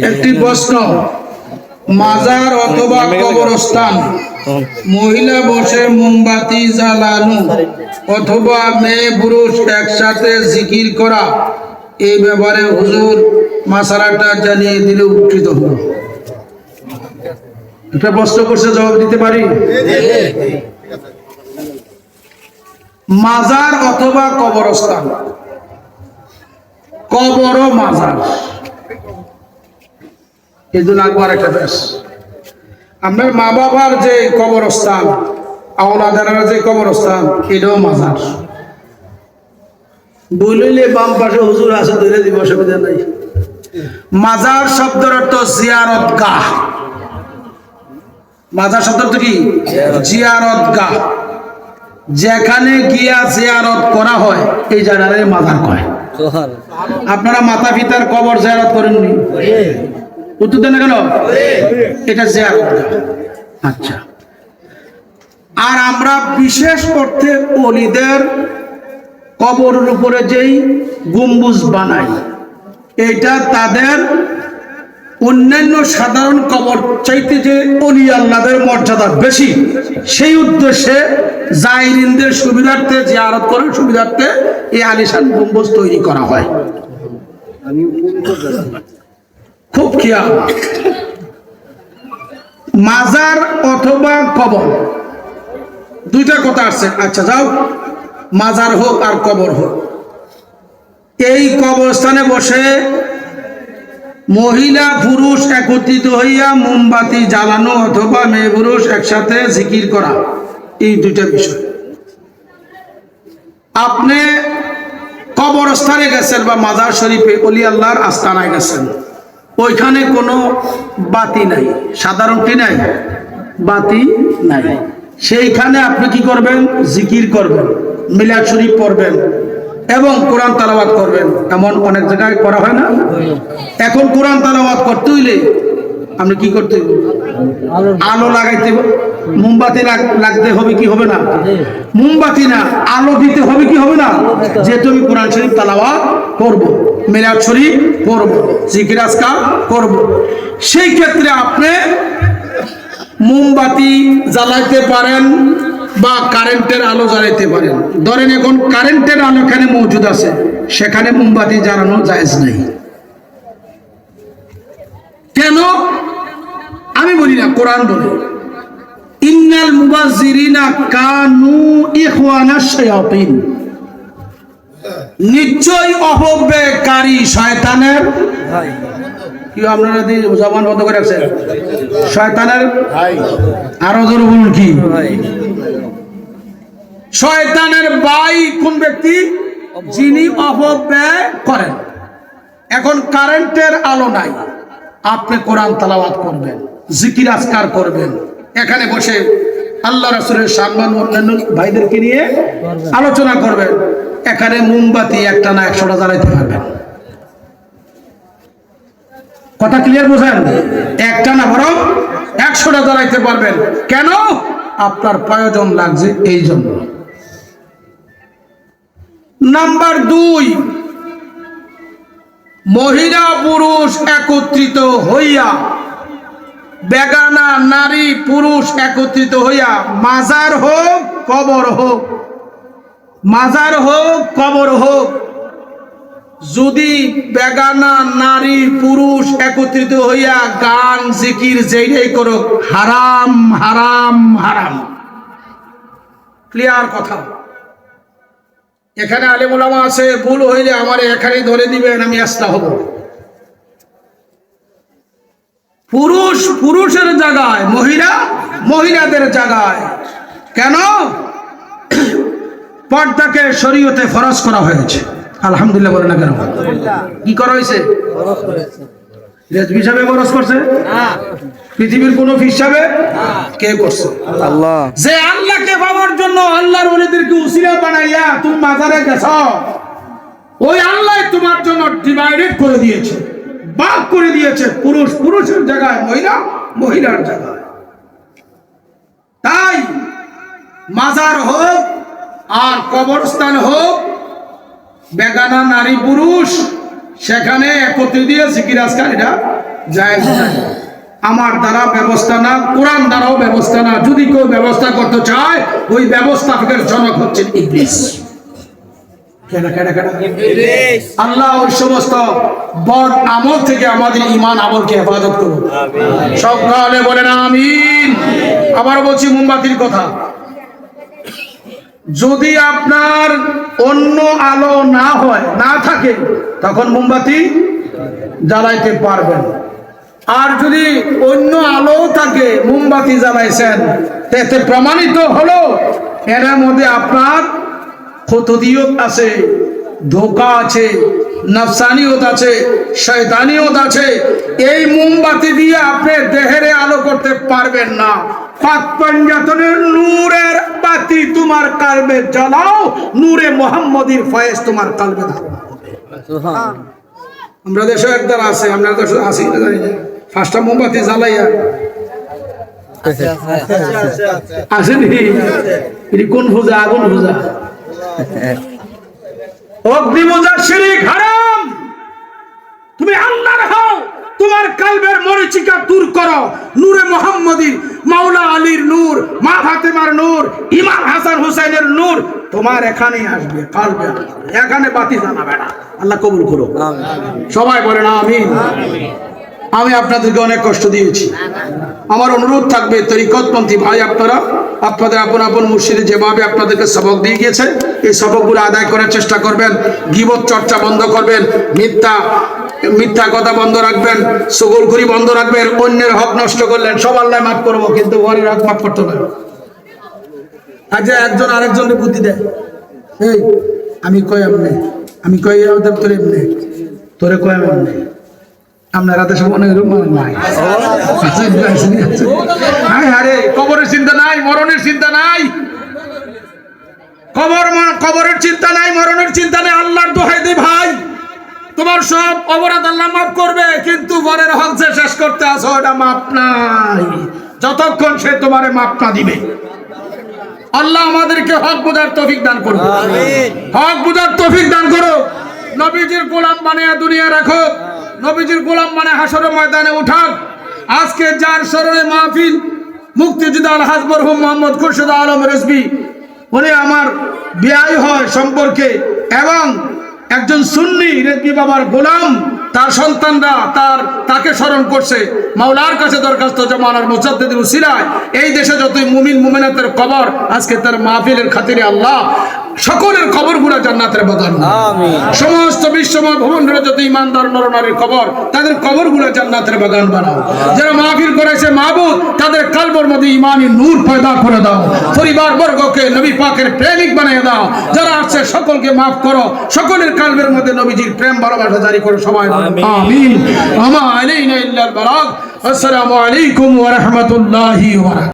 একটি প্রশ্ন, মাজার অথবা কবরস্থান মহিলা বসে মোমবাতি জ্বালানো অথবা মেয়ে পুরুষ একসাথে জিকির করা, এই ব্যাপারে হুজুর মাসালাটা জানিয়ে দিলে উপকৃত হব। এটা প্রশ্ন করছে, জবাব দিতে পারি? মাজার অথবা কবরস্থান, কবর ও মাজার এই দুটো লাগবার একটা বেশ। আপনার মা বাবার যে কবরস্থান, আওলাদের যে কবরস্থান, এটাও মাজার। বলিলে বাম পাশে হুজুর আছে, ধরে দিব, অসুবিধা নাই। মাজার শব্দের অর্থ জিয়ারত গাহ। মাজার শব্দ অর্থ কি? জিয়ারত গাহ। যেখানে গিয়া জিয়ারত করা হয় এই জায়গারে মাজার কয়। আপনারা মাতা পিতার কবর জিয়ারত করেননি? উত্তর দেন না কেন? এটা জিয়ারত গাহ। আচ্ছা, আর আমরা বিশেষ অর্থে ওলিদের কবরের উপরে যেই গম্বুজ বানাই, এটা তাদের অন্যান্য সাধারণ কবর চাইতে যে ওলি আল্লাহদের মর্যাদা বেশি, সেই উদ্দেশ্যে জায়রিনদের সুবিধার্থে, জিয়ারত করার সুবিধার্থে এই আলিশান গম্বুজ তৈরি করা হয়। খুব খেয়াল। মাজার অথবা কবর দুইটা কথা আছে। আচ্ছা যাও, মাজার হোক আর কবর হোক, এই কবরস্থানে বসে মহিলা পুরুষ একত্রিত হইয়া মোমবাতি জ্বালানো অথবা মেয়ে পুরুষ একসাথে জিকির করা, এই দুইটা বিষয়। আপনি কবরস্থানে গেছেন বা মাজার শরীফে ওলি আল্লাহর আস্তানায় গেছেন, ওইখানে কোনো বাতি নাই, সাধারণটি নাই, বাতি নাই। সেইখানে আপনি কি করবেন? জিকির করবেন, মিলাদ শরীফ পড়বেন এবং কোরআন তেলাওয়াত করবেন। এমন অনেক জায়গায় করা হয় না? এখন কোরআন তেলাওয়াত করতে হইলে আপনি কি করতে হবে? আলো লাগাইতে, মোমবাতি লাগতে হবে কি হবে না? মোমবাতি না, আলো দিতে হবে কি হবে না? যে তুমি কোরআন শরীফ তেলাওয়াত করব, মিলাদ শরীফ পড়ব, জিকির আজকার করব, সেই ক্ষেত্রে আপনি মোমবাতি জ্বালাইতে পারেন বা কারেন্টের আলো জ্বালাইতে পারেন। ধরেন এখন কারেন্টের আলো এখানে মজুদ আছে, সেখানে মোমবাতি জ্বালানো জায়েজ নাই। কেন? আমি বলি না, কোরআন বলে, ইন্নাল মুবাজ্জিরিনা কানু ইখওয়ানাশ শায়াতিন, নিশ্চয়ই অপব্যয়কারী শয়তানের ভাই। কি আপনারা দিয়ে জবান বন্ধ করে রাখছেন? শয়তানের ভাই। আরো জোরে বলুন, কি ভাই? শয়তানের ভাই কোন ব্যক্তি? যিনি অপব্যয় করেন। এখন কারেন্টের আলো নাই, আপনি কোরআন তেলাওয়াত করবেন, জিকির আজকার করবেন, এখানে বসে আল্লাহ রাসূলের সম্মান অন্যান্য ভাইদেরকে নিয়ে আলোচনা করবেন। এখানে মোমবাতি একটা না 100টা জ্বালাইতে পারবেন। কথা ক্লিয়ার বোঝেন? একটা না বরং 100টা জ্বালাইতে পারবেন। কেন? আপনার প্রয়োজন লাগছে এই জন্য। নাম্বার 2, মহিলা পুরুষ একত্রিত হইয়া, বেগানা নারী পুরুষ একত্রিত হইয়া, মাজার হোক কবর হোক, মাজার হোক কবর হোক, যদি বেগানা নারী পুরুষ একত্রিত হইয়া গান জিকির যেইটাই করুক, হারাম হারাম হারাম। ক্লিয়ার কথা? এখানে আলেম ওলামা আছে, ভুল হইলে আমার এখানে ধরে দিবেন, আমি আস্তা হব। পুরুষ পুরুষের জায়গায়, মহিলা মহিলাদের জায়গায়। কেন? পর্দাকে শরীয়তে ফরজ করা হয়েছে। আলহামদুলিল্লাহ বলে না কেন? কি করা হয়েছে? রেজবি সাহেব ফরজ করছে না, পৃথিবীর কোন হিসাবে কে করছে? আল্লাহ। যে আল্লাহকে পাওয়ার জন্য আল্লাহর ওলিদেরকে উসিলা বানাইয়া তুমি মাজারে গেছো, ওই আল্লাহ তোমার জন্য ডিভাইডেড করে দিয়েছে, ভাগ করে দিয়েছে, পুরুষ পুরুষের জায়গায়, মহিলা মহিলার জায়গায়। তাই মাজার হোক আর কবরস্থান হোক, বেগানা নারী পুরুষ সেখানে একত্রে দিয়ে জিকির আজকার এটা জায়েজ নাই। আমার দ্বারা ব্যবস্থা না, কোরআন দ্বারাও ব্যবস্থা না। যদি কেউ ব্যবস্থা করতে চায়, ওই ব্যবস্থাপকের জনক হচ্ছেন ইবলিস। আল্লাহ ওই সমস্ত বদ আমল থেকে আমাদের ঈমান আমলকে হেফাজত করুন। সকালে বলেন আমিন। আবার বলছি মোমবাতির কথা, যদি আপনার অন্য আলো না হয়, না থাকে, তখন মোমবাতি জ্বালাইতে পারবেন। আর যদি অন্য আলো থাকে, মোমবাতি জ্বালাইছেন, এতে প্রমাণিত হলো এর মধ্যে আপনার খতদিয়ত আছে, ধোঁকা আছে, নফসানিয়ত আছে, শয়তানিয়ত আছে। এই মোমবাতি দিয়ে আপনি দেহের আলো করতে পারবেন না। পাক পাঞ্জাতনের নূরের বাতি তোমার কালবে জ্বালাও, নূরে মুহাম্মদীর ফয়েজ তোমার কালবে দাও। আমরা দেশে একদল আছে, আমরা দেশে আছি না জানি না, 5টা মোমবাতি জ্বালাইয়া আসেনি। এটি কোন পূজা? আগুন পূজা, অগ্নি পূজা, শিরক হারাম। তুমি আল্লাহর হও, তোমার কালবের মরিচিকা দূর করো। নূরে মুহাম্মদী, মাওলা আলীর নূর, মা ফাতেমার নূর, ইমাম হাসান হুসাইনের নূর তোমার এখানেই আসবে, কালবে এখানে বাতি জ্বালাবে না। আল্লাহ কবুল করো, সবাই বলেন আমিন। আমি আপনাদেরকে অনেক কষ্ট দিয়েছি। আমার অনুরোধ থাকবে, তরিকতপন্থী ভাই আপনারা আপনাদের আপন আপন মুর্শিদে যেভাবে আপনাদেরকে সবক দিয়ে গিয়েছে, এই সবকগুলো আদায় করার চেষ্টা করবেন। গীবত চর্চা বন্ধ করবেন, মিথ্যা কথা বন্ধ রাখবেন, চগলখড়ি বন্ধ রাখবেন। অন্যের হক নষ্ট করলেন, সব আল্লাহ মাফ করবো, কিন্তু ঘরের হক মাফ করতে হবে। আজ একজন আরেকজনকে বুদ্ধি দেয়, এই আমি কই এমনি, আমি কই তোর এমনি, তোরে কই এমনি। আপনারা দেশে অনেক নাই, আরে কবরের চিন্তা নাই, মরণের চিন্তা নাই, কবরের চিন্তা নাই, মরণের চিন্তা নাই। আল্লাহর দোহাই দিই ভাই, তোমার সব অপরাধ আল্লাহ মাফ করবে, কিন্তু ঘরের হক যে শেষ করতে আসো এটা মাফ নাই, যতক্ষণ সে তোমারে মাফ না দিবে। আল্লাহ আমাদেরকে হক বুঝার তৌফিক দান করো, হক বুঝার তৌফিক দান করো। নবীজির গোলাম বানিয়ে দুনিয়া রাখো, নবীজির গোলাম মানে হাসরের ময়দানে উঠাক। আজকে যার স্মরণে মাহফিল, মুক্তিযোদ্ধা আলহাজ মরহুম মোহাম্মদ খুরশেদ আলম রেজভী, উনি আমার বিয়াই হয় সম্পর্কে, এবং একজন সুন্নি রেজভী বাবার গোলাম, তার সন্তানরা তাকে স্মরণ করছে। মাওলার কাছে দরখাস্ত জামানার মুজাদ্দিদের উসিলায় এই দেশে যতই মুমিন মুমিনাতের কবর, আজকে তার মাহফিলের খাতিরে আল্লাহ সকলের কবরগুলো জান্নাতের বাগান, সমস্ত বিশ্বময় ভবনের যত ইমানদার নরনারীর কবর, তাদের কবরগুলো জান্নাতের বাগান বানাও। যারা মাহফিল করেছে মাহবুব, তাদের কালবের মধ্যে ইমানি নূর পয়দা করে দাও, পরিবার বর্গকে নবী পাকের প্রেমিক বানিয়ে দাও। যারা আছে সকলকে মাফ করো, সকলের কালবের মধ্যে নবীজির প্রেম ভালোবাসা জারি করো। সবাই আমিন। আমা আলাইনা ইল্লাল বালাগ। আসসালামু আলাইকুম ওয়া রাহমাতুল্লাহি ওয়া বারাকাতুহু।